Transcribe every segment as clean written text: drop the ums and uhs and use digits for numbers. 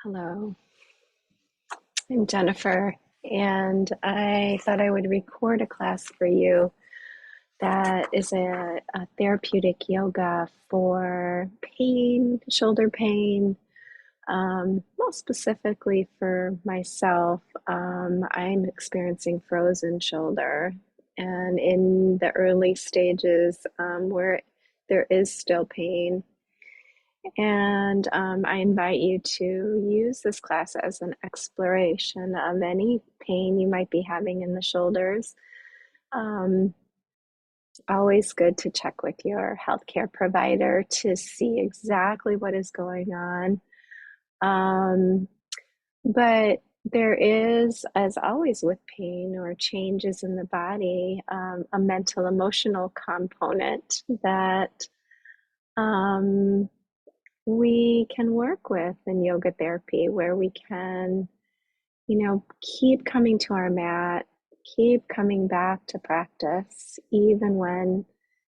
Hello, I'm Jennifer, and I thought I would record a class for you that is a therapeutic yoga for pain, shoulder pain, most specifically for myself. I'm experiencing frozen shoulder, and in the early stages where there is still pain. And I invite you to use this class as an exploration of any pain you might be having in the shoulders. Um, Always good to check with your healthcare provider to see exactly what is going on. Um, but there is, as always with pain or changes in the body, a mental emotional component that um, we can work with in yoga therapy where we can, keep coming to our mat, keep coming back to practice, even when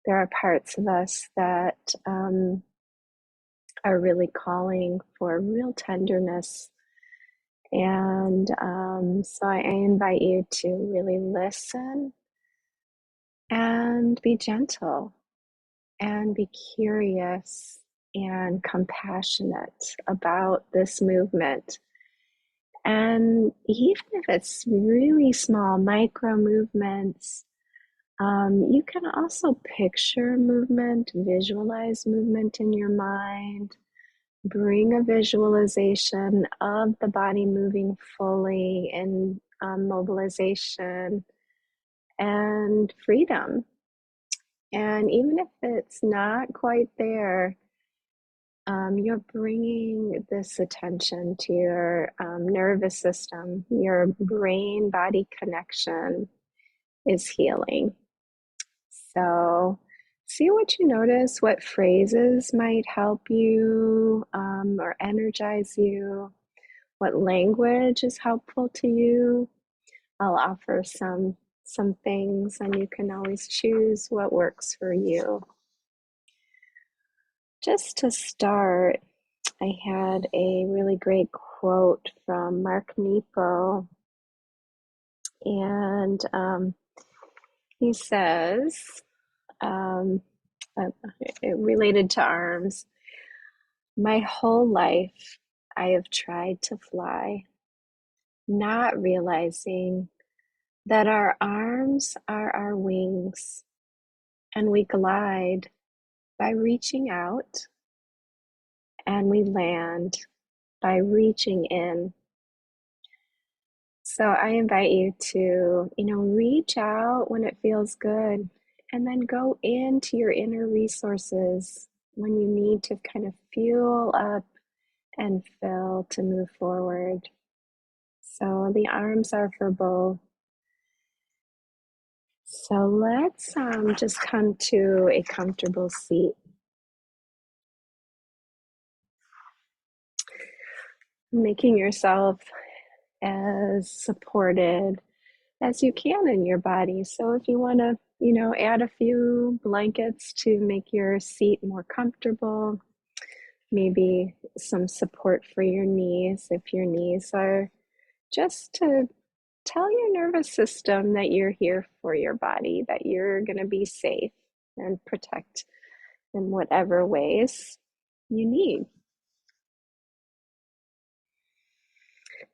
there are parts of us that are really calling for real tenderness. And so I invite you to really listen and be gentle and be curious and compassionate about this movement. And even if it's really small micro movements, you can also picture movement, visualize movement in your mind, bring a visualization of the body moving fully in mobilization and freedom. And even if it's not quite there, you're bringing this attention to your nervous system, your brain body connection is healing. So, see what you notice, what phrases might help you or energize you, what language is helpful to you. I'll offer some things, and you can always choose what works for you. Just to start, I had a really great quote from Mark Nepo, and he says, um, uh, related to arms, my whole life I have tried to fly, not realizing that our arms are our wings, and we glide by reaching out, and we land by reaching in. So I invite you to, reach out when it feels good and then go into your inner resources when you need to kind of fuel up and fill to move forward. So the arms are for both. So let's just come to a comfortable seat. Making yourself as supported as you can in your body. So if you want to, add a few blankets to make your seat more comfortable, maybe some support for your knees if your knees are, just to tell your nervous system that you're here for your body, that you're going to be safe and protect in whatever ways you need.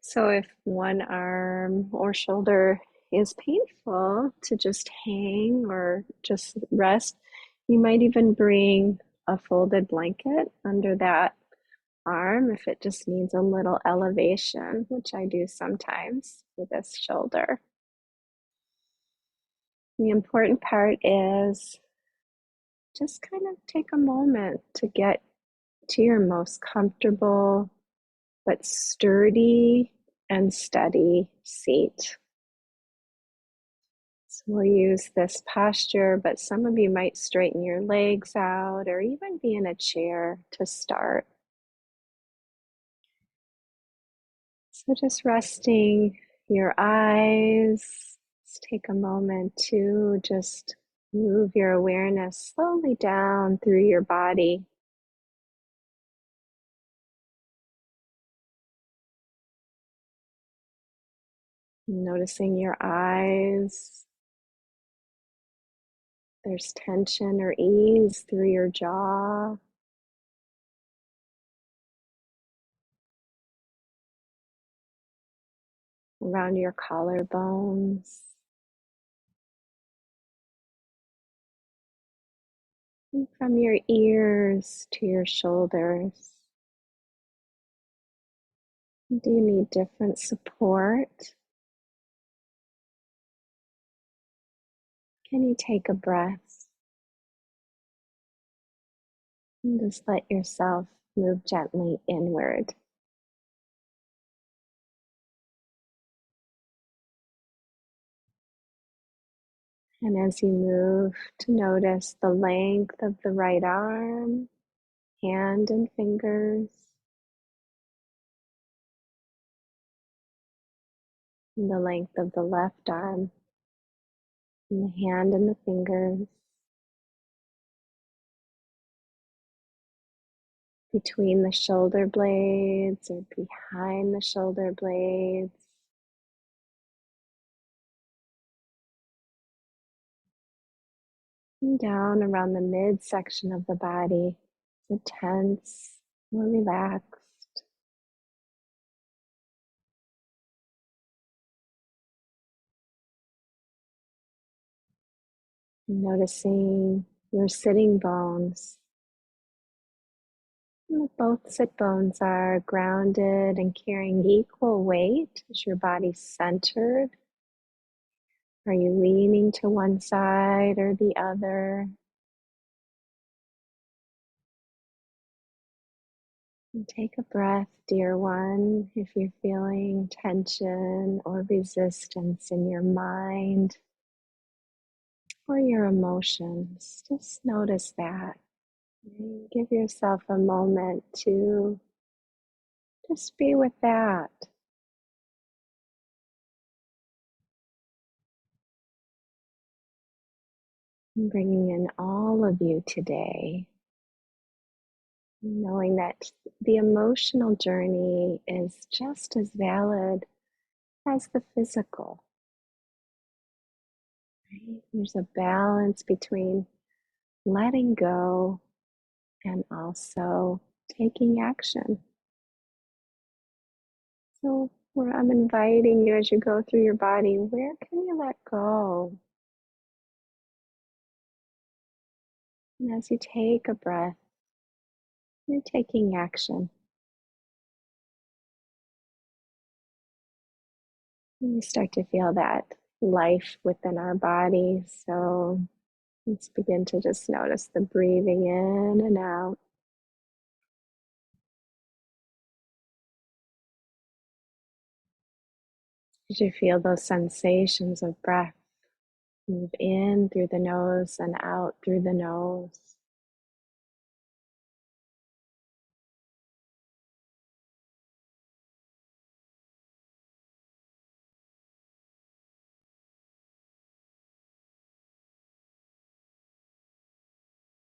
So if one arm or shoulder is painful, to just hang or just rest, you might even bring a folded blanket under that arm if it just needs a little elevation, which I do sometimes with this shoulder. The important part is just kind of take a moment to get to your most comfortable but sturdy and steady seat. So we'll use this posture, but some of you might straighten your legs out or even be in a chair to start. So just resting your eyes, let's take a moment to just move your awareness slowly down through your body. Noticing your eyes. There's tension or ease through your jaw. Around your collarbones. And from your ears to your shoulders. Do you need different support? Can you take a breath and just let yourself move gently inward? And as you move, to notice the length of the right arm, hand and fingers, and the length of the left arm, and the hand and the fingers, between the shoulder blades or behind the shoulder blades. And down around the midsection of the body, so tense or relaxed. And noticing your sitting bones. And both sit bones are grounded and carrying equal weight. Is your body centered? Are you leaning to one side or the other? And take a breath, dear one, if you're feeling tension or resistance in your mind or your emotions. Just notice that. And give yourself a moment to just be with that. And bringing in all of you today, knowing that the emotional journey is just as valid as the physical. Right? There's a balance between letting go and also taking action. So I'm inviting you as you go through your body, where can you let go? And as you take a breath, you're taking action. And we start to feel that life within our body. So let's begin to just notice the breathing in and out. As you feel those sensations of breath move in through the nose and out through the nose.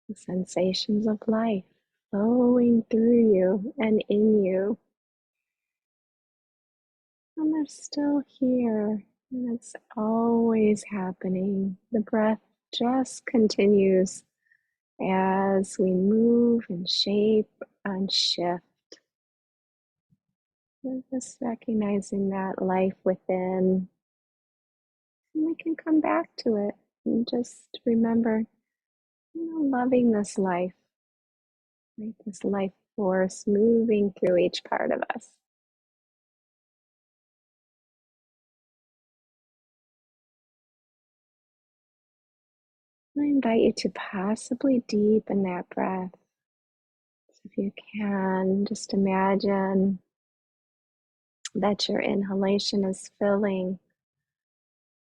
The sensations of life flowing through you and in you. And they're still here. And it's always happening. The breath just continues as we move and shape and shift. We're just recognizing that life within. And we can come back to it and just remember, loving this life, right? This life force moving through each part of us. I invite you to possibly deepen that breath. So if you can, just imagine that your inhalation is filling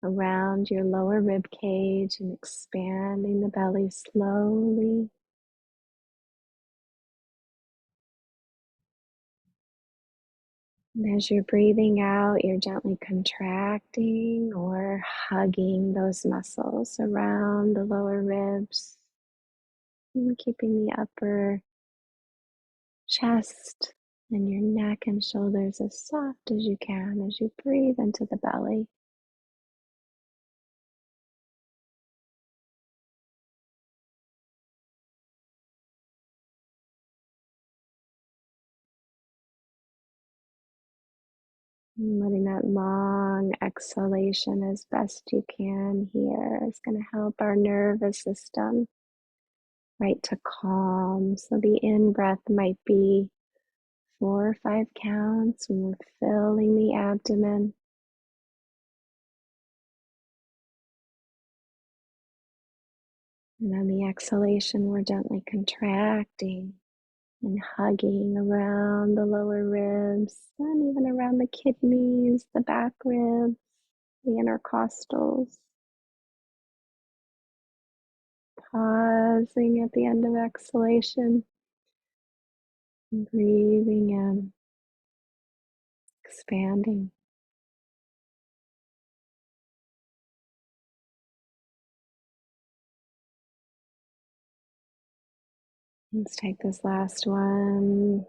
around your lower rib cage and expanding the belly slowly. And as you're breathing out, you're gently contracting or hugging those muscles around the lower ribs, and keeping the upper chest And your neck and shoulders as soft as you can as you breathe into the belly. And letting that long exhalation as best you can here is going to help our nervous system right to calm. So the in breath might be 4 or 5 counts when we're filling the abdomen. And on the exhalation, we're gently contracting and hugging around the lower ribs and even around the kidneys, the back ribs, the intercostals. Pausing at the end of exhalation and breathing in, expanding. Let's take this last one.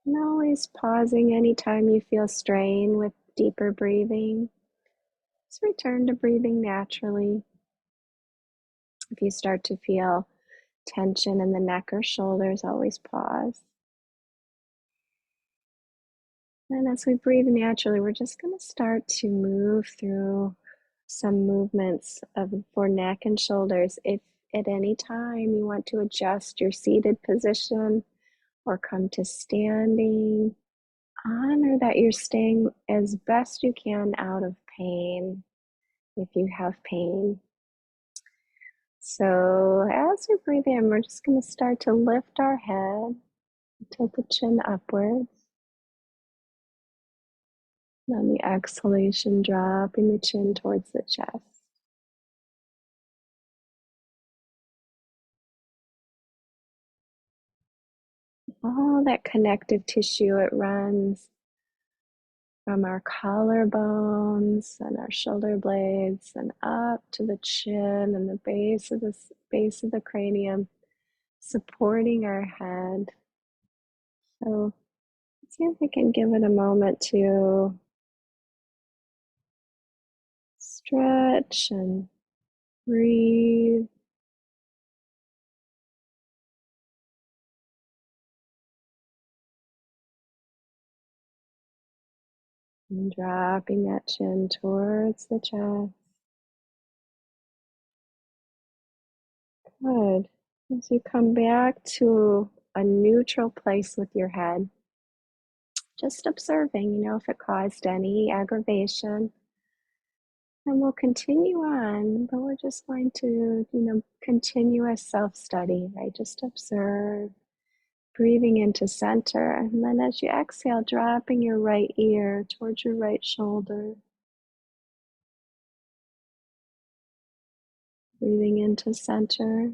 And always pausing anytime you feel strain with deeper breathing. Just return to breathing naturally. If you start to feel tension in the neck or shoulders, always pause. And as we breathe naturally, we're just going to start to move through some movements for neck and shoulders. If at any time you want to adjust your seated position or come to standing, honor that you're staying as best you can out of pain if you have pain. So as we breathe in, we're just going to start to lift our head, tilt the chin upwards. And on the exhalation, dropping the chin towards the chest. All that connective tissue, it runs from our collarbones and our shoulder blades and up to the chin and the base of the cranium, supporting our head. So see if we can give it a moment to stretch and breathe. And dropping that chin towards the chest. Good. As you come back to a neutral place with your head, just observing, if it caused any aggravation. And we'll continue on, but we're just going to, continuous self-study, right? Just observe, breathing into center. And then as you exhale, dropping your right ear towards your right shoulder. Breathing into center.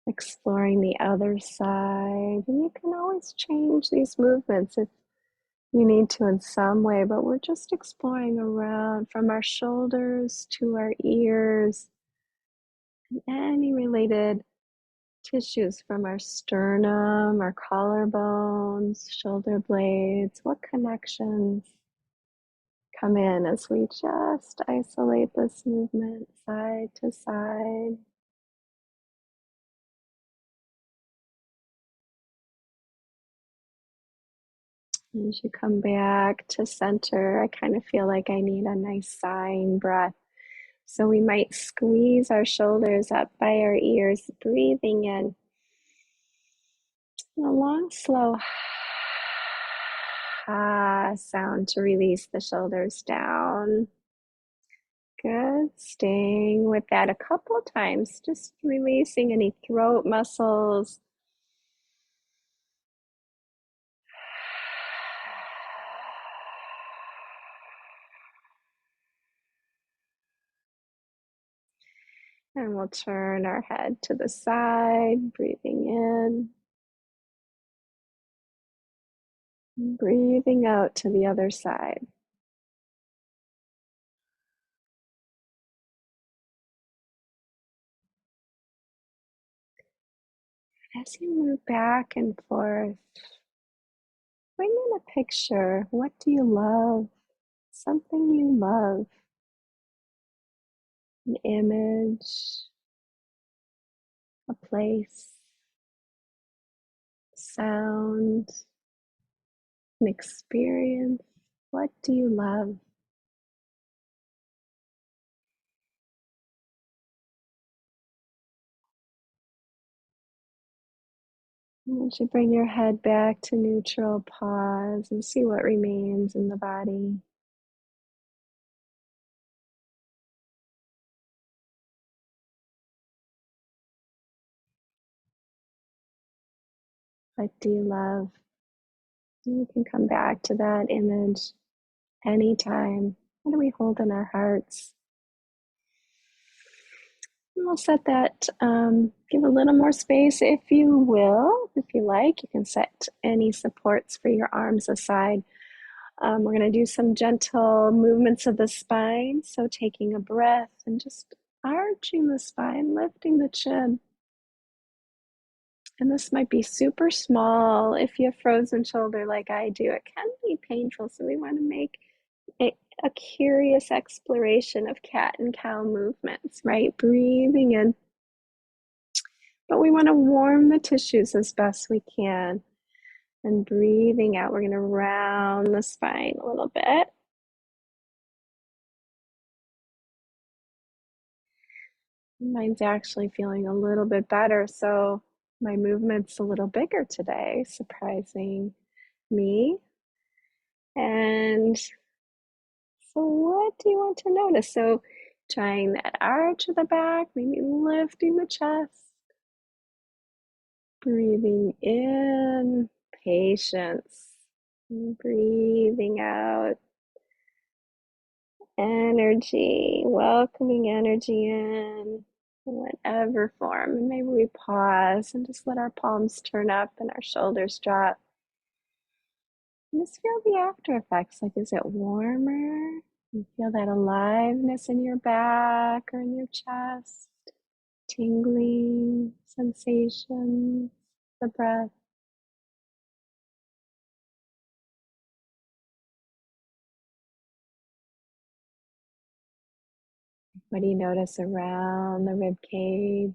Exploring the other side. And you can always change these movements if you need to in some way, but we're just exploring around from our shoulders to our ears and any related tissues from our sternum, our collarbones, shoulder blades. What connections come in as we just isolate this movement side to side? As you come back to center, I kind of feel like I need a nice sighing breath. So we might squeeze our shoulders up by our ears, breathing in a long, slow sound to release the shoulders down. Good. Staying with that a couple of times, just releasing any throat muscles. And we'll turn our head to the side, breathing in. Breathing out to the other side. As you move back and forth, bring in a picture. What do you love? Something you love. An image, a place, sound, an experience. What do you love? Once you bring your head back to neutral, pause and see what remains in the body. What do you love? And you can come back to that image anytime. What do we hold in our hearts? And we'll set that, give a little more space if you will. If you like, you can set any supports for your arms aside. We're going to do some gentle movements of the spine. So taking a breath and just arching the spine, lifting the chin. And this might be super small. If you have frozen shoulder like I do, it can be painful. So we want to make a curious exploration of cat and cow movements, right? Breathing in, but we want to warm the tissues as best we can. And breathing out, we're going to round the spine a little bit. Mine's actually feeling a little bit better, so my movement's a little bigger today, surprising me. And so what do you want to notice? So trying that arch of the back, maybe lifting the chest. Breathing in, patience. And breathing out, energy, welcoming energy in whatever form. And maybe we pause and just let our palms turn up and our shoulders drop. And just feel the after effects. Like, is it warmer? You feel that aliveness in your back or in your chest, tingling sensations, the breath. What do you notice around the rib cage?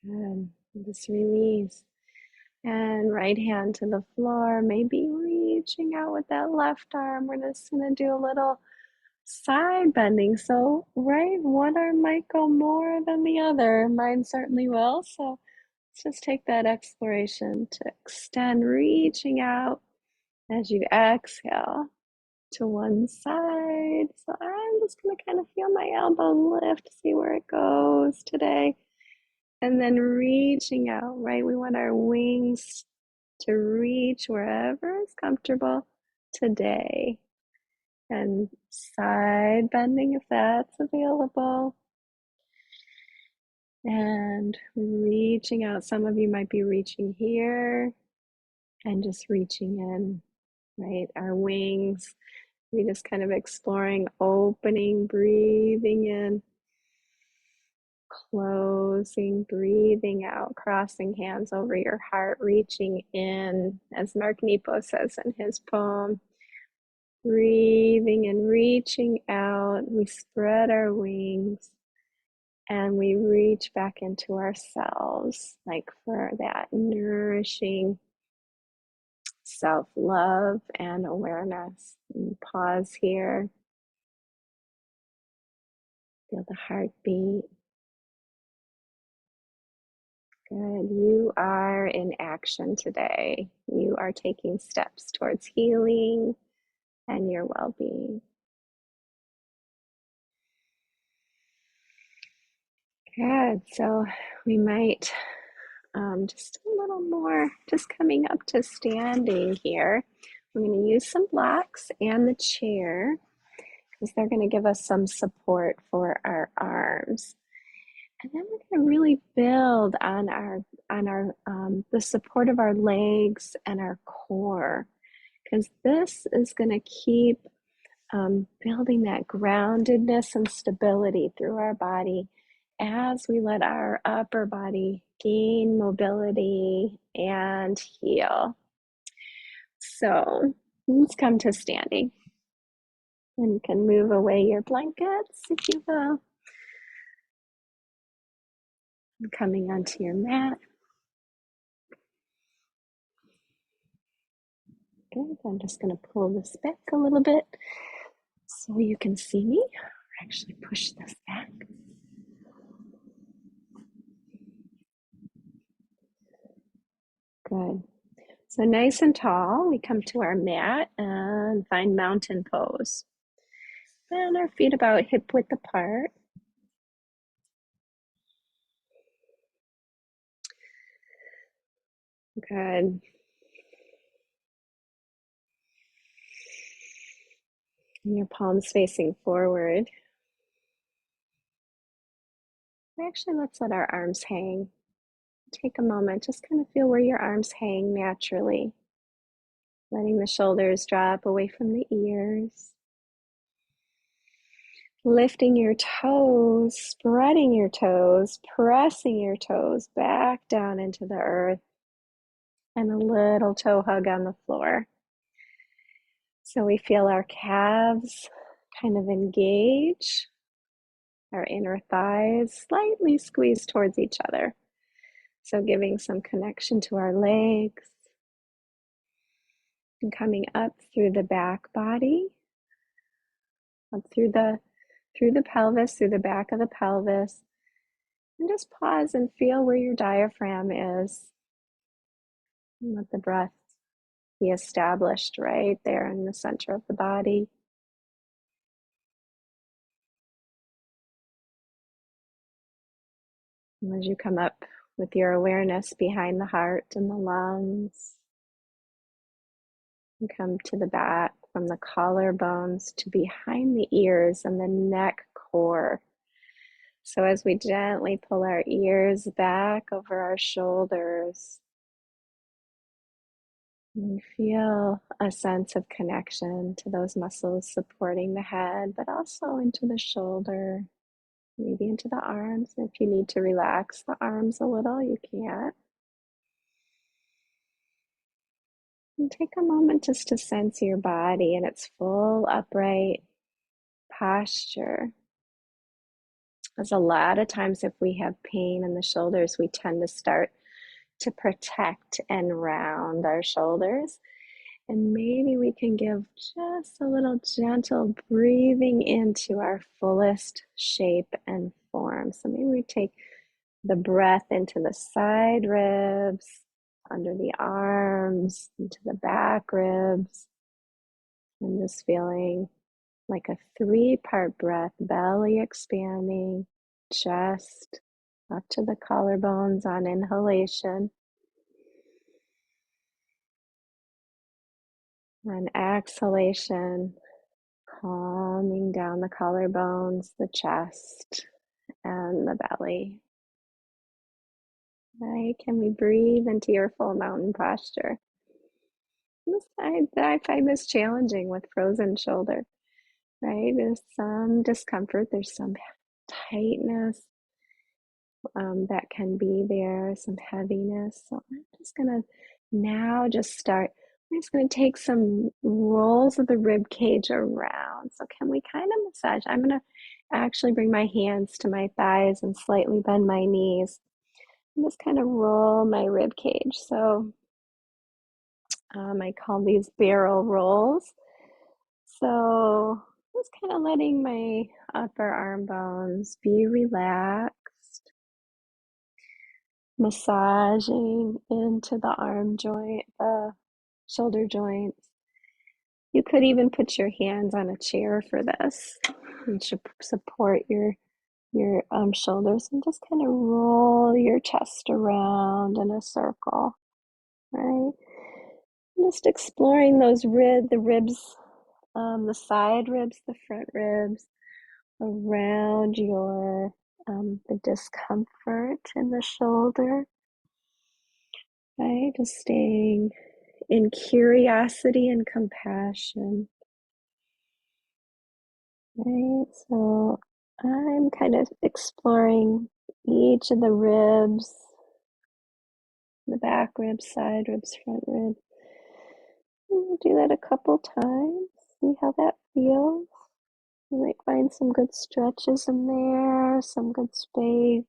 Good. Just release. And right hand to the floor, maybe reaching out with that left arm. We're just going to do a little side bending. So, right, one arm might go more than the other. Mine certainly will. So, let's just take that exploration to extend, reaching out as you exhale to one side. So, I'm just going to kind of feel my elbow lift, see where it goes today. And then reaching out, right? We want our wings to reach wherever is comfortable today. And side bending if that's available. And reaching out. Some of you might be reaching here and just reaching in, right? Our wings. We just kind of exploring, opening, breathing in, closing, breathing out, crossing hands over your heart, reaching in, as Mark Nepo says in his poem. Breathing and reaching out, we spread our wings and we reach back into ourselves, like for that nourishing self-love and awareness. And pause here, feel the heartbeat. Good. You are in action today. You are taking steps towards healing and your well-being. Good. So we might just a little more, just coming up to standing here. We're going to use some blocks and the chair because they're going to give us some support for our arms. And then we're going to really build on our the support of our legs and our core, because this is going to keep building that groundedness and stability through our body as we let our upper body gain mobility and heal. So let's come to standing. And you can move away your blankets, if you will. And coming onto your mat. Good. I'm just going to pull this back a little bit so you can see me. Actually push this back. Good. So nice and tall, we come to our mat and find mountain pose. And our feet about hip width apart. Good. And your palms facing forward. Actually, let's let our arms hang. Take a moment, just kind of feel where your arms hang naturally. Letting the shoulders drop away from the ears. Lifting your toes, spreading your toes, pressing your toes back down into the earth. And a little toe hug on the floor. So we feel our calves kind of engage, our inner thighs slightly squeeze towards each other. So giving some connection to our legs. And coming up through the back body, up through the pelvis, through the back of the pelvis. And just pause and feel where your diaphragm is. And let the breath be established right there in the center of the body. And as you come up with your awareness behind the heart and the lungs, and come to the back from the collarbones to behind the ears and the neck core. So as we gently pull our ears back over our shoulders, we feel a sense of connection to those muscles supporting the head, but also into the shoulder, maybe into the arms. If you need to relax the arms a little, you can. And take a moment just to sense your body in its full upright posture. As a lot of times if we have pain in the shoulders, we tend to start to protect and round our shoulders. And maybe we can give just a little gentle breathing into our fullest shape and form. So maybe we take the breath into the side ribs, under the arms, into the back ribs, and just feeling like a 3-part breath, belly expanding, chest up to the collarbones on inhalation. On exhalation, calming down the collarbones, the chest, and the belly. Right? Can we breathe into your full mountain posture? I find this challenging with frozen shoulder, right? There's some discomfort, there's some tightness that can be there, some heaviness. So I'm just gonna now just start. I'm just going to take some rolls of the rib cage around. So can we kind of massage? I'm going to actually bring my hands to my thighs and slightly bend my knees. And just kind of roll my rib cage. So I call these barrel rolls. So just kind of letting my upper arm bones be relaxed. Massaging into the arm joint, the shoulder joints. You could even put your hands on a chair for this and support your shoulders and just kind of roll your chest around in a circle, right? Just exploring those the ribs, the side ribs, the front ribs, around your the discomfort in the shoulder, right? Just staying in curiosity and compassion. Right, so I'm kind of exploring each of the ribs, the back ribs, side ribs, front ribs. We'll do that a couple times, see how that feels. You might find some good stretches in there, some good space.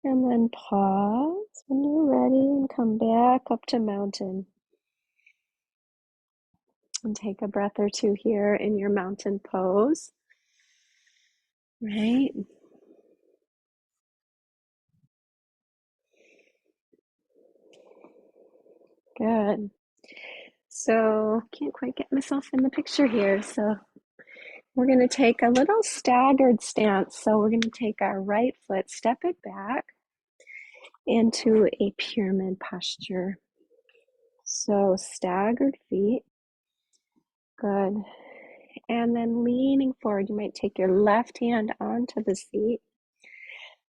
And then pause when you're ready and come back up to mountain. And take a breath or two here in your mountain pose. Right? Good. So, can't quite get myself in the picture here. So, we're going to take a little staggered stance. So, we're going to take our right foot, step it back into a pyramid posture. So, staggered feet. Good. And then leaning forward, you might take your left hand onto the seat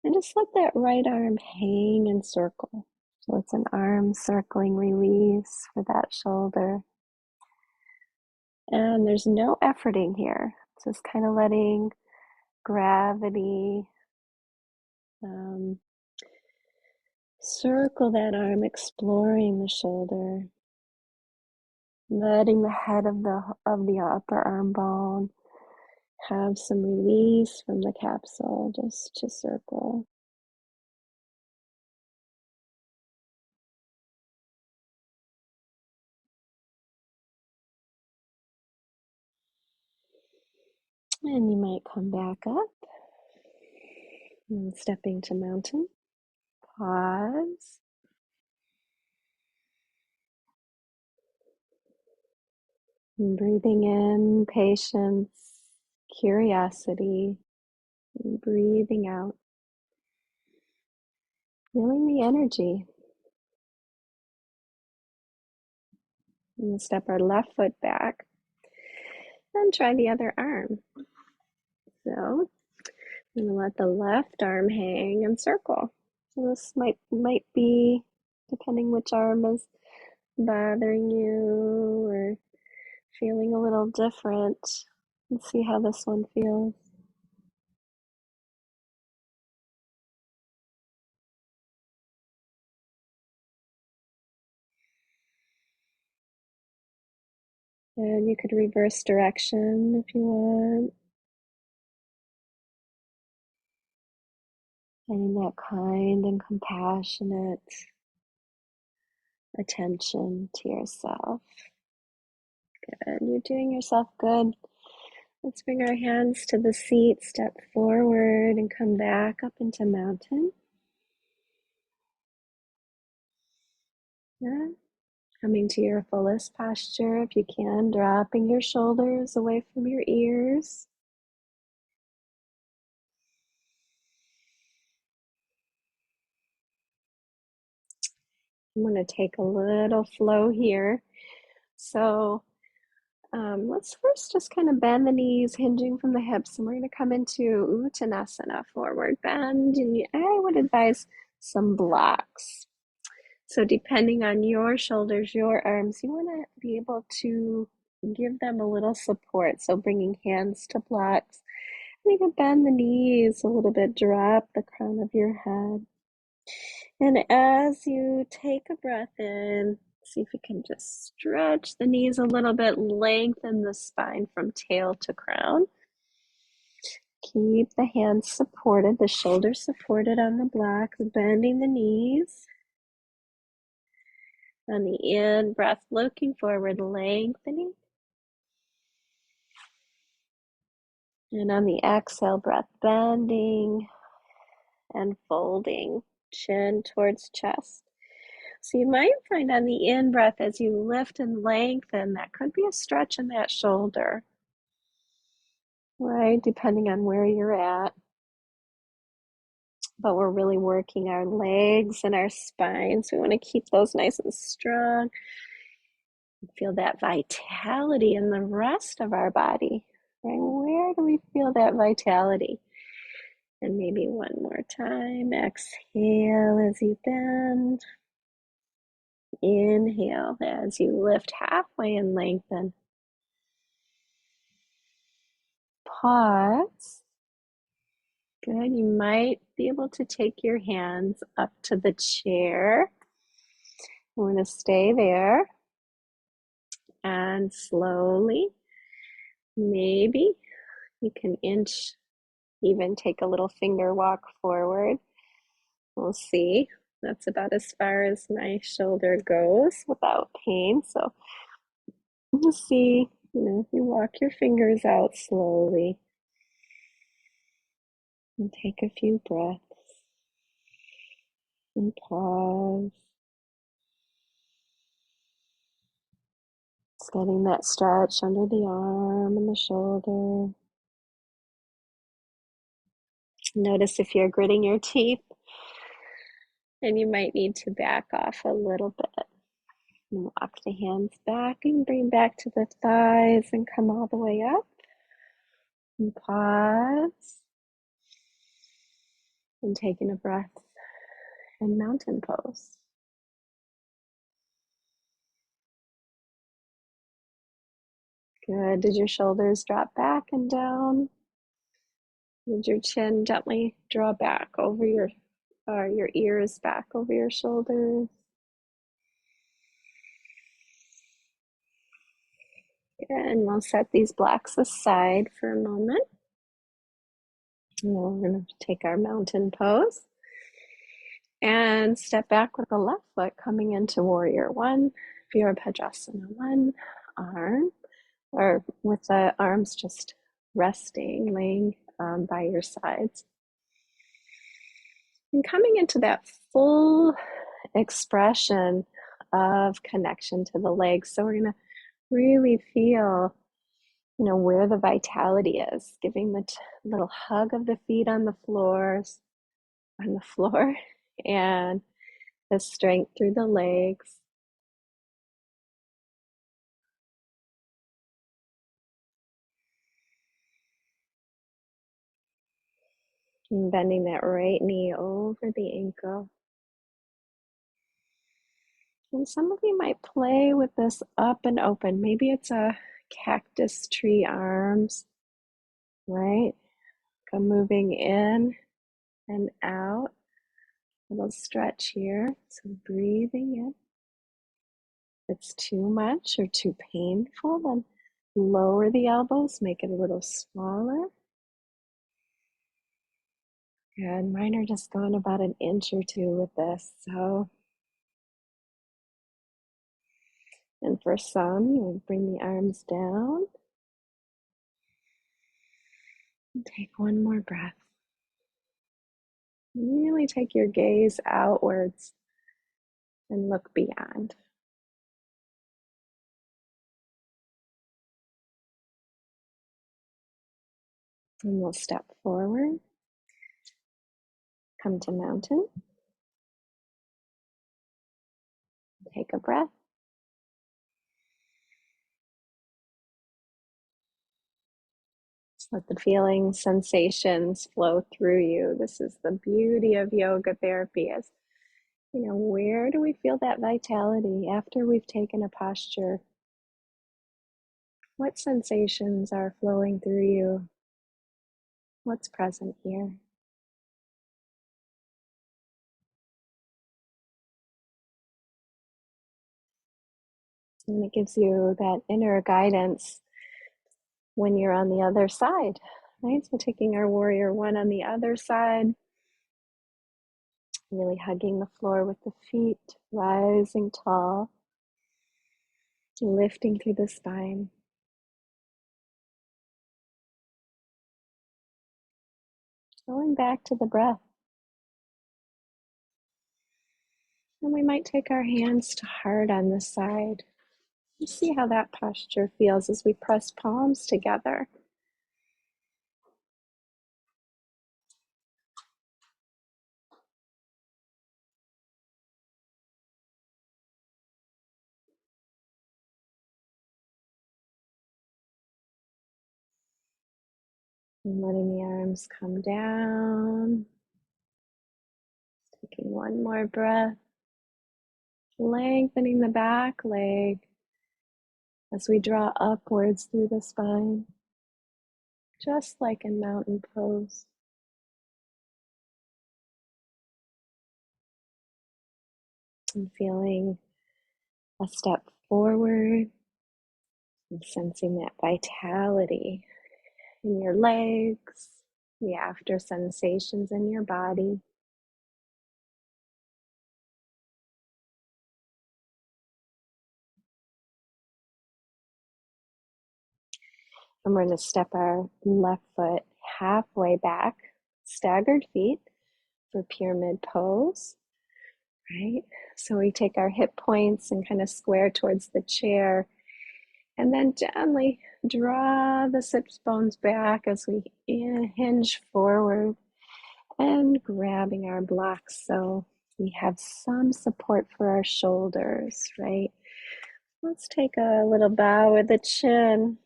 and just let that right arm hang and circle. So it's an arm circling release for that shoulder. And there's no efforting here. Just kind of letting gravity circle that arm, exploring the shoulder, letting the head of the upper arm bone have some release from the capsule just to circle. And you might come back up and stepping to mountain. Pause. And breathing in patience, curiosity, and breathing out. Feeling the energy. And we'll step our left foot back and try the other arm. So I'm going to let the left arm hang and circle. So this might be, depending which arm is bothering you or feeling a little different. Let's see how this one feels. And you could reverse direction if you want. And that kind and compassionate attention to yourself. Good. You're doing yourself good. Let's bring our hands to the seat, step forward, and come back up into mountain. Yeah. Coming to your fullest posture, if you can, dropping your shoulders away from your ears. I'm going to take a little flow here. So let's first just kind of bend the knees, hinging from the hips, and we're going to come into Uttanasana, forward bend. And I would advise some blocks. So depending on your shoulders, your arms, you want to be able to give them a little support. So bringing hands to blocks. And you can bend the knees a little bit, drop the crown of your head. And as you take a breath in, see if you can just stretch the knees a little bit, lengthen the spine from tail to crown. Keep the hands supported, the shoulders supported on the blocks, bending the knees. On the in breath, looking forward, lengthening. And on the exhale breath, bending and folding, chin towards chest. So you might find on the in breath as you lift and lengthen, that could be a stretch in that shoulder, right? Depending on where you're at. But we're really working our legs and our spine. So we want to keep those nice and strong. Feel that vitality in the rest of our body, right? Where do we feel that vitality? And maybe one more time. Exhale as you bend. Inhale as you lift halfway and lengthen. pause. Good. You might be able to take your hands up to the chair. We're going to stay there and slowly, maybe you can even take a little finger walk forward. We'll see. That's about as far as my shoulder goes without pain. So we'll see, if you walk your fingers out slowly and take a few breaths and pause. Just getting that stretch under the arm and the shoulder. Notice if you're gritting your teeth, and you might need to back off a little bit. And walk the hands back and bring back to the thighs and come all the way up. And pause. And taking a breath in mountain pose. Good. Did your shoulders drop back and down? Did your chin gently draw back over your ears back over your shoulders? And we'll set these blocks aside for a moment. And we're going to take our mountain pose and step back with the left foot coming into warrior one, Virabhadrasana one, arm, or with the arms just resting, laying by your sides. And coming into that full expression of connection to the legs. So we're going to really feel, where the vitality is, giving the little hug of the feet on the floor, and the strength through the legs. And bending that right knee over the ankle. And some of you might play with this up and open. Maybe it's a cactus tree arms, right? Come moving in and out. A little stretch here. So breathing in. If it's too much or too painful, then lower the elbows, make it a little smaller. And mine are just going about an inch or two with this. And for some, you'll bring the arms down. And take one more breath. Really take your gaze outwards and look beyond. And we'll step forward. Come to mountain. Take a breath. Just let the feelings, sensations flow through you. This is the beauty of yoga therapy is, where do we feel that vitality after we've taken a posture? What sensations are flowing through you? What's present here? And it gives you that inner guidance when you're on the other side, right? So taking our warrior one on the other side, really hugging the floor with the feet, rising tall, lifting through the spine. Going back to the breath. And we might take our hands to heart on this side. And see how that posture feels as we press palms together. And letting the arms come down. Taking one more breath. Lengthening the back leg as we draw upwards through the spine. just like in mountain pose. And feeling a step forward and sensing that vitality in your legs, the after sensations in your body. And we're going to step our left foot halfway back, staggered feet for pyramid pose, right? So we take our hip points and kind of square towards the chair, and then gently draw the sits bones back as we hinge forward and grabbing our blocks so we have some support for our shoulders, right? Let's take a little bow with the chin.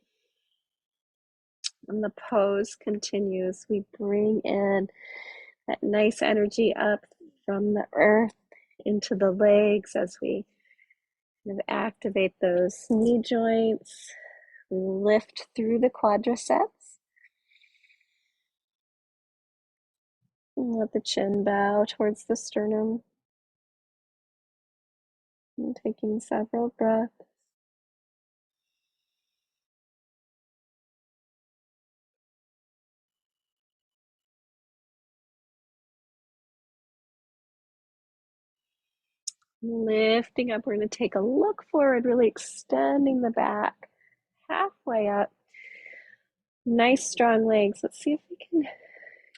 And the pose continues. We bring in that nice energy up from the earth into the legs as we kind of activate those knee joints, lift through the quadriceps. And let the chin bow towards the sternum. And taking several breaths. Lifting up, we're going to take a look forward, really extending the back halfway up. Nice strong legs. Let's see if we can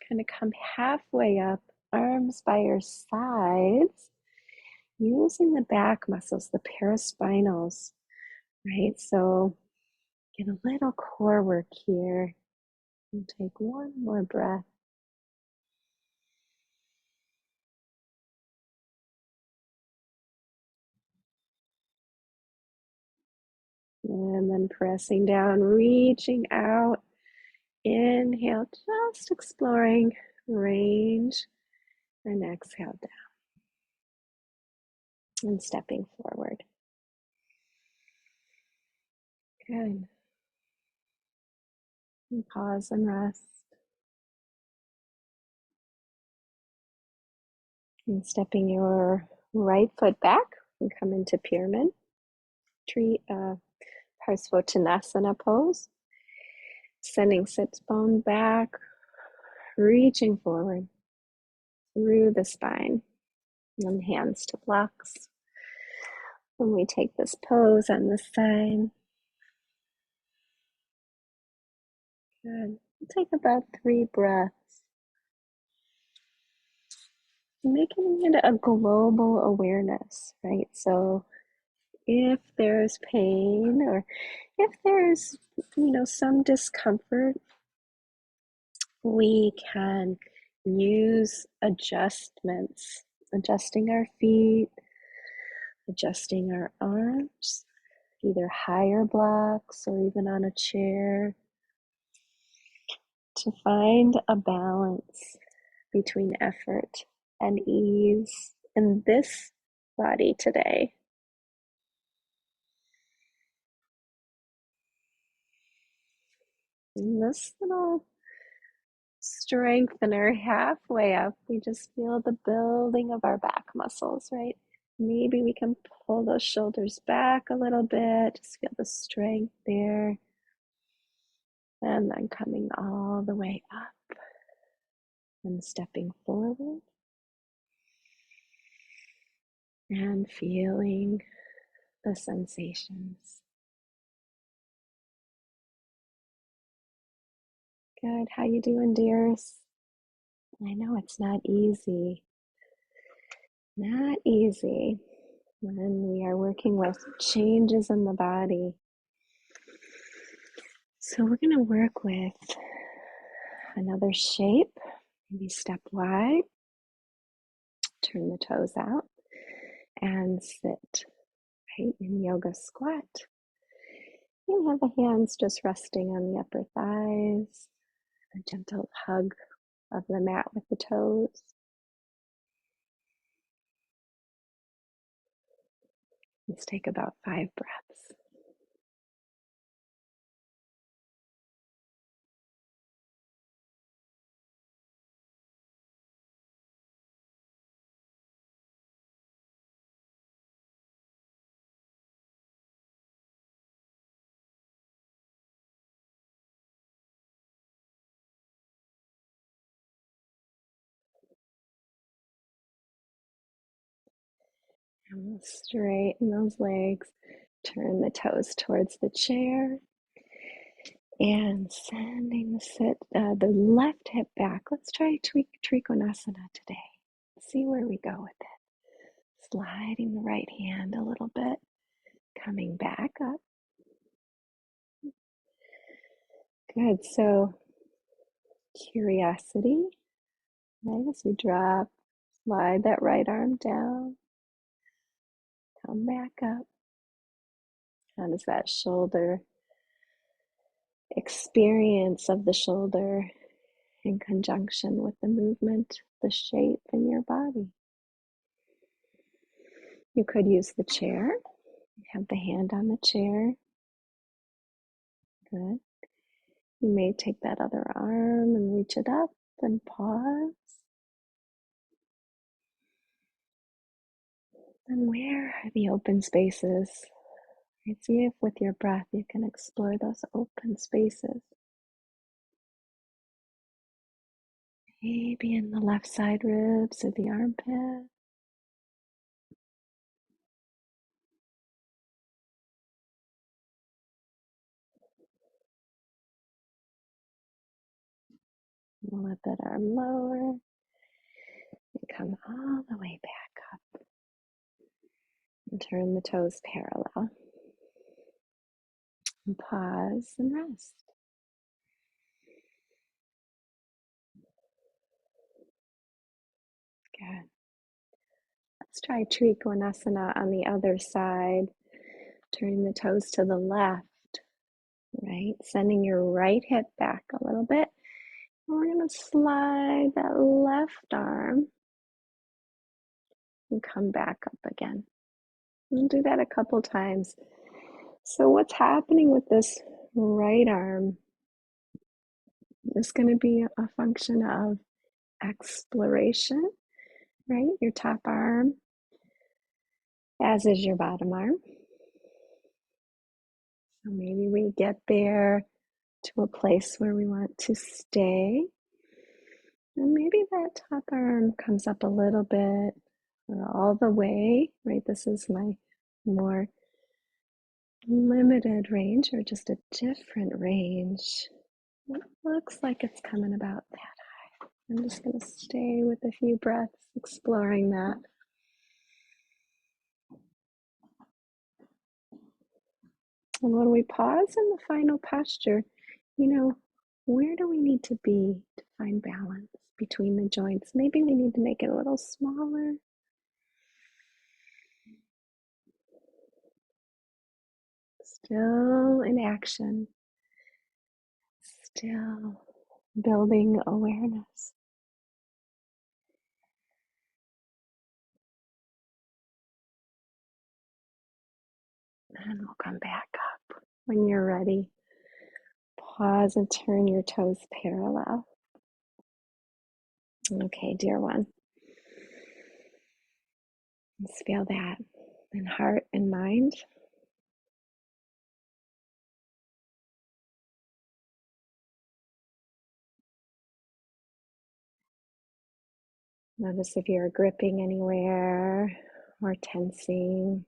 kind of come halfway up, arms by your sides, using the back muscles, the paraspinals, right? So get a little core work here. And take one more breath. And then pressing down, reaching out. Inhale, just exploring range. And exhale down. And stepping forward. Good. And pause and rest. And stepping your right foot back and come into pyramid. Parsvottanasana pose. Sending sits bone back, reaching forward through the spine. And hands to blocks. When we take this pose on this side. Good. Take about 3 breaths. Making it a global awareness, right? So if there's pain or if there's, some discomfort, we can use adjustments, adjusting our feet, adjusting our arms, either higher blocks or even on a chair, to find a balance between effort and ease in this body today. And this little strengthener halfway up, we just feel the building of our back muscles, right? Maybe we can pull those shoulders back a little bit, just feel the strength there. And then coming all the way up and stepping forward and feeling the sensations. Good. How you doing, dears? I know it's not easy. Not easy when we are working with changes in the body. So we're going to work with another shape. Maybe step wide, turn the toes out, and sit, right, in yoga squat. You have the hands just resting on the upper thighs, a gentle hug of the mat with the toes. Let's take about 5 breaths. And we'll straighten those legs. Turn the toes towards the chair. And sending the left hip back. Let's try Trikonasana today. See where we go with it. Sliding the right hand a little bit. Coming back up. Good. So curiosity. Right as we drop, slide that right arm down. Come back up. How does that shoulder experience of the shoulder in conjunction with the movement, the shape in your body? You could use the chair. Have the hand on the chair. Good. You may take that other arm and reach it up and pause. And where are the open spaces? See if with your breath you can explore those open spaces. Maybe in the left side ribs or the armpit. Let that arm lower and come all the way back up. And turn the toes parallel. And pause and rest. Good. Let's try Trikonasana on the other side. Turning the toes to the left, right? Sending your right hip back a little bit. And we're going to slide that left arm and come back up again. We'll do that a couple times. So what's happening with this right arm is going to be a function of exploration, right? Your top arm, as is your bottom arm. So maybe we get there to a place where we want to stay. And maybe that top arm comes up a little bit or all the way, right? This is my more limited range or just a different range. It looks like it's coming about that high. I'm just going to stay with a few breaths exploring that. And when we pause in the final posture, where do we need to be to find balance between the joints? Maybe we need to make it a little smaller. Still in action. Still building awareness. And we'll come back up when you're ready. Pause and turn your toes parallel. Okay, dear one. Let's feel that in heart and mind. Notice if you're gripping anywhere or tensing.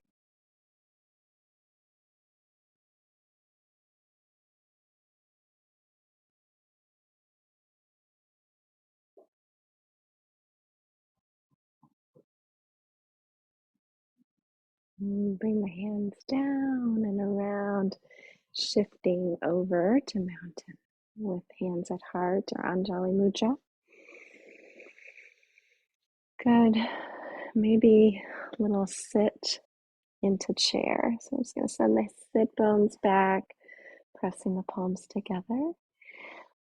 Bring the hands down and around, shifting over to mountain with hands at heart or Anjali Mudra. Good. Maybe a little sit into chair. So I'm just going to send the sit bones back, pressing the palms together.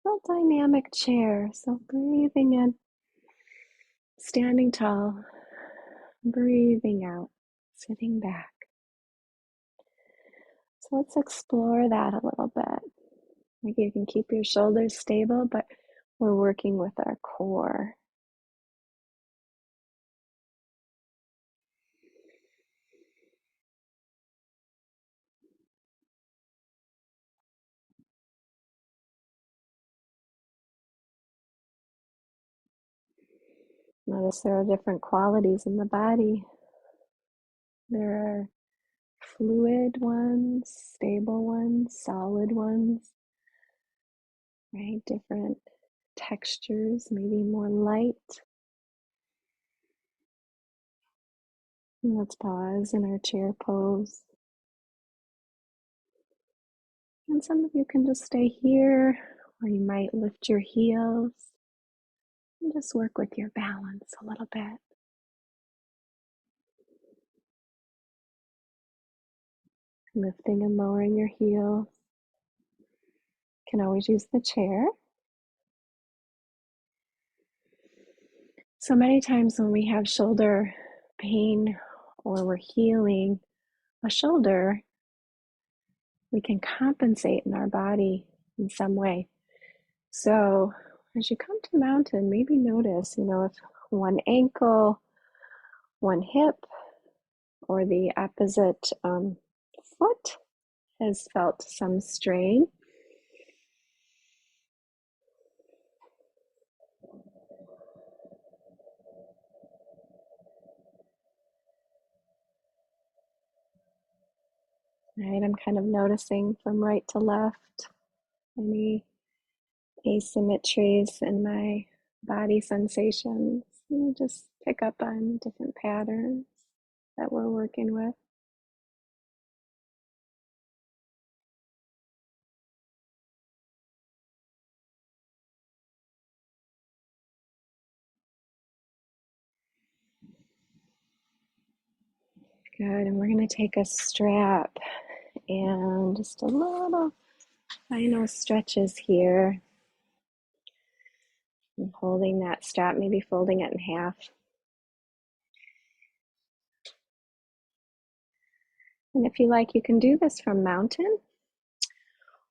A dynamic chair. So breathing in, standing tall, breathing out, sitting back. So let's explore that a little bit. Like you can keep your shoulders stable, but we're working with our core. Notice there are different qualities in the body. There are fluid ones, stable ones, solid ones, right? Different textures, maybe more light. And let's pause in our chair pose. And some of you can just stay here, or you might lift your heels and just work with your balance a little bit. Lifting and lowering your heels. You can always use the chair. So many times when we have shoulder pain or we're healing a shoulder, we can compensate in our body in some way. So as you come to the mountain, maybe notice, if one ankle, one hip, or the opposite foot has felt some strain. Right, I'm kind of noticing from right to left any asymmetries in my body sensations. Just pick up on different patterns that we're working with. Good, and we're going to take a strap and just a little final stretches here. And holding that strap, maybe folding it in half. And if you like, you can do this from mountain,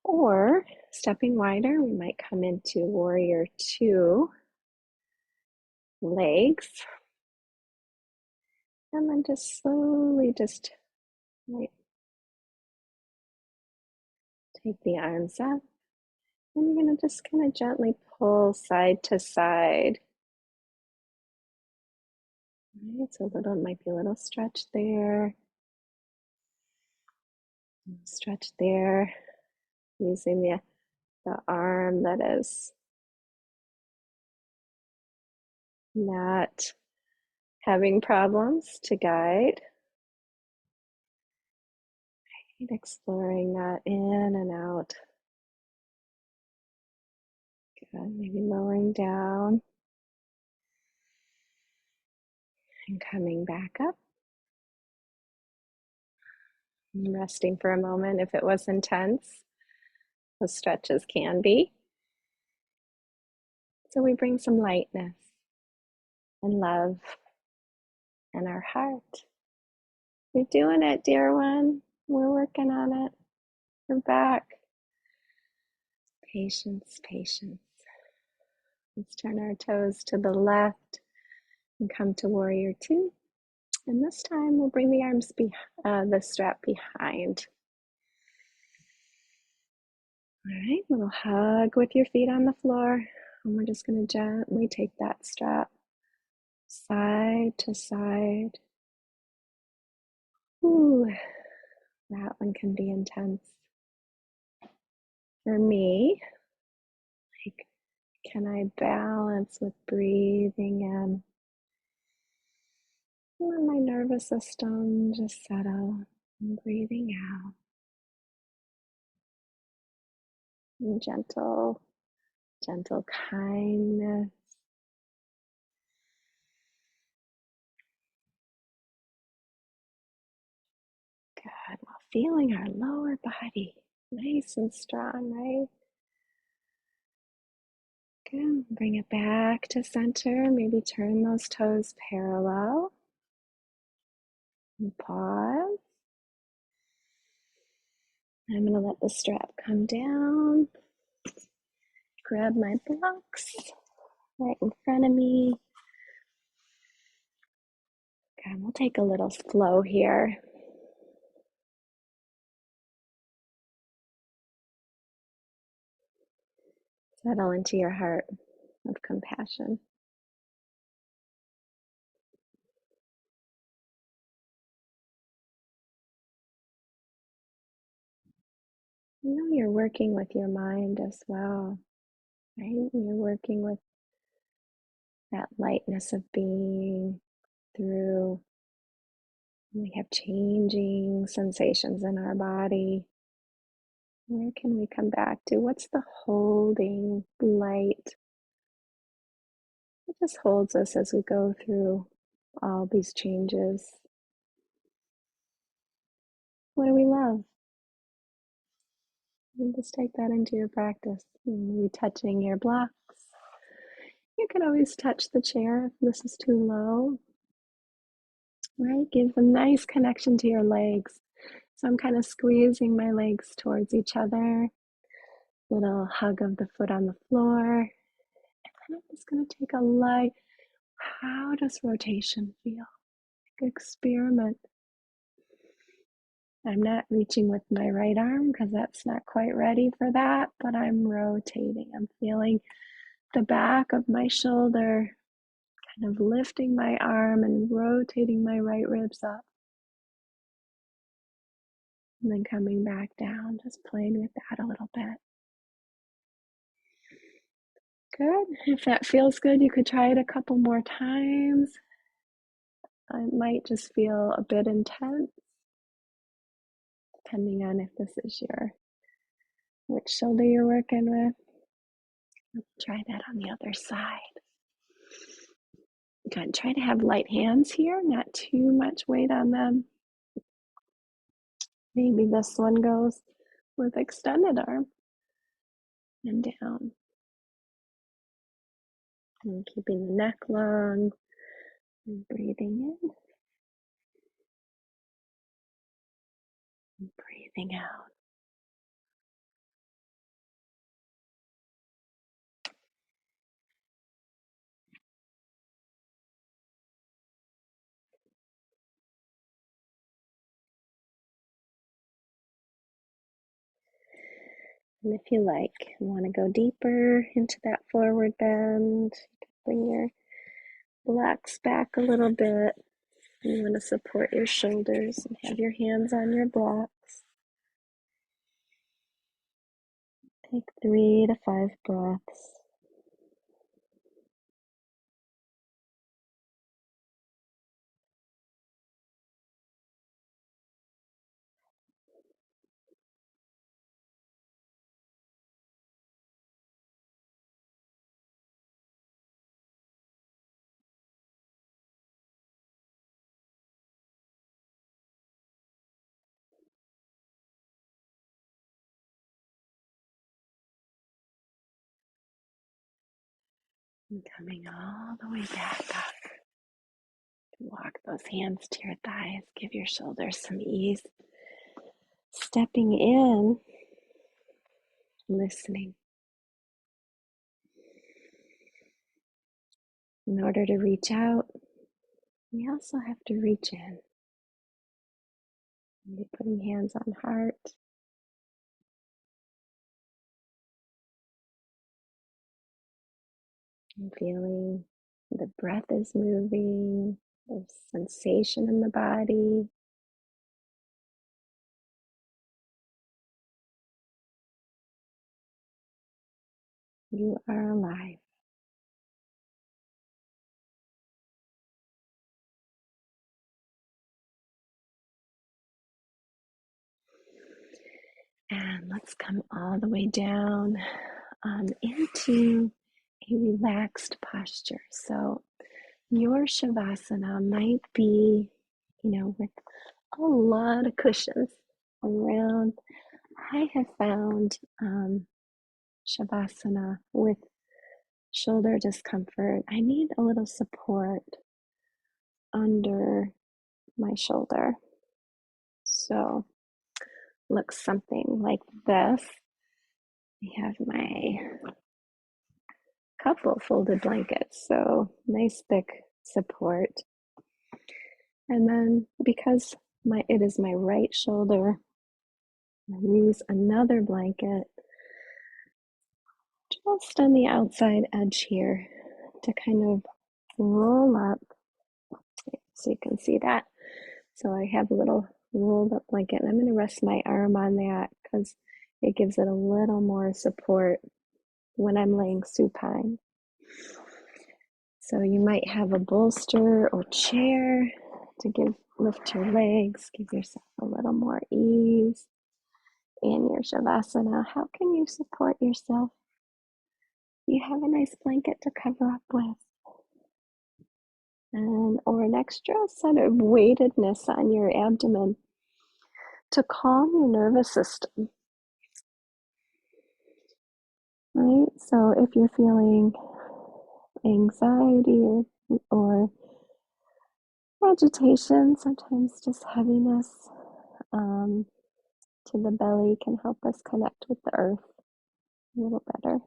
or stepping wider, we might come into warrior two, legs, and then just slowly right, take the arms up, and you're going to just kind of gently pull side to side. Right, so might be a little stretch there, stretch there, using the arm that is not having problems to guide. Right, exploring that in and out. Good, maybe lowering down and coming back up. And resting for a moment if it was intense. Those stretches can be. So we bring some lightness and love and our heart. You're doing it, dear one. We're working on it. We're back. Patience, patience. Let's turn our toes to the left and come to warrior two. And this time we'll bring the arms the strap behind. All right, little hug with your feet on the floor. And we're just going to gently take that strap side to side. Ooh, that one can be intense. For me, like, can I balance with breathing in? Let my nervous system just settle and breathing out. And gentle kindness. Good, while feeling our lower body nice and strong, right? Good, bring it back to center. Maybe turn those toes parallel. And pause. I'm going to let the strap come down. Grab my blocks right in front of me. Okay, we'll take a little flow here. Settle into your heart of compassion. You know, you're working with your mind as well, right? You're working with that lightness of being through, we have changing sensations in our body. Where can we come back to? What's the holding light that just holds us as we go through all these changes? What do we love? And just take that into your practice. Maybe touching your blocks. You can always touch the chair if this is too low, right? Give a nice connection to your legs. So I'm kind of squeezing my legs towards each other. Little hug of the foot on the floor. And then I'm just going to take a light. How does rotation feel? Experiment. I'm not reaching with my right arm because that's not quite ready for that, but I'm rotating. I'm feeling the back of my shoulder, kind of lifting my arm and rotating my right ribs up. And then coming back down, just playing with that a little bit. Good. If that feels good, you could try it a couple more times. It might just feel a bit intense, depending on if this is which shoulder you're working with. Try that on the other side. Good. Try to have light hands here, not too much weight on them. Maybe this one goes with extended arm and down. And keeping the neck long and breathing in and breathing out. And if you like, you want to go deeper into that forward bend, bring your blocks back a little bit. You want to support your shoulders and have your hands on your blocks. Take 3 to 5 breaths. And coming all the way back up. Walk those hands to your thighs. Give your shoulders some ease. Stepping in, listening. In order to reach out, we also have to reach in. Maybe putting hands on heart. And feeling the breath is moving. There's sensation in the body. You are alive. And let's come all the way down into a relaxed posture. So your Shavasana might be, with a lot of cushions around. I have found Shavasana with shoulder discomfort. I need a little support under my shoulder. So looks something like this. I have my couple folded blankets, so nice thick support. And then because it is my right shoulder, I use another blanket just on the outside edge here to kind of roll up so you can see that. So I have a little rolled up blanket and I'm going to rest my arm on that because It gives it a little more support when I'm laying supine. So you might have a bolster or chair to lift your legs, give yourself a little more ease in your Shavasana. How can you support yourself? You have a nice blanket to cover up with, or an extra set of weightedness on your abdomen to calm your nervous system. Right? So if you're feeling anxiety or agitation, sometimes just heaviness to the belly can help us connect with the earth a little better.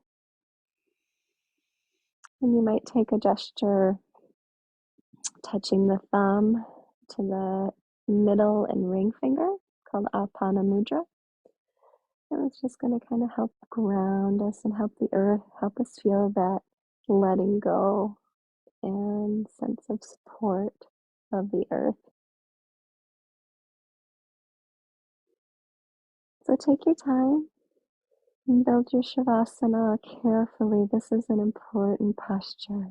And you might take a gesture touching the thumb to the middle and ring finger called Apana Mudra. And it's just going to kind of help ground us and help the earth, help us feel that letting go and sense of support of the earth. So take your time and build your Shavasana carefully. This is an important posture.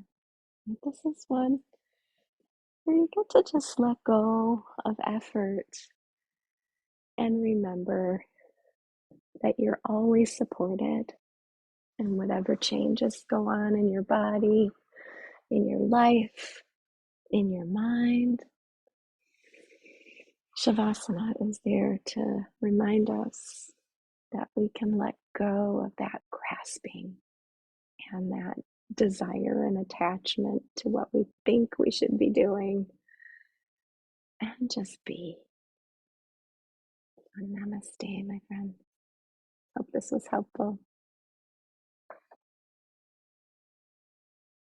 This is one where you get to just let go of effort and remember that you're always supported, and whatever changes go on in your body, in your life, in your mind, Shavasana is there to remind us that we can let go of that grasping and that desire and attachment to what we think we should be doing, and just be. Namaste, my friend. Hope this was helpful.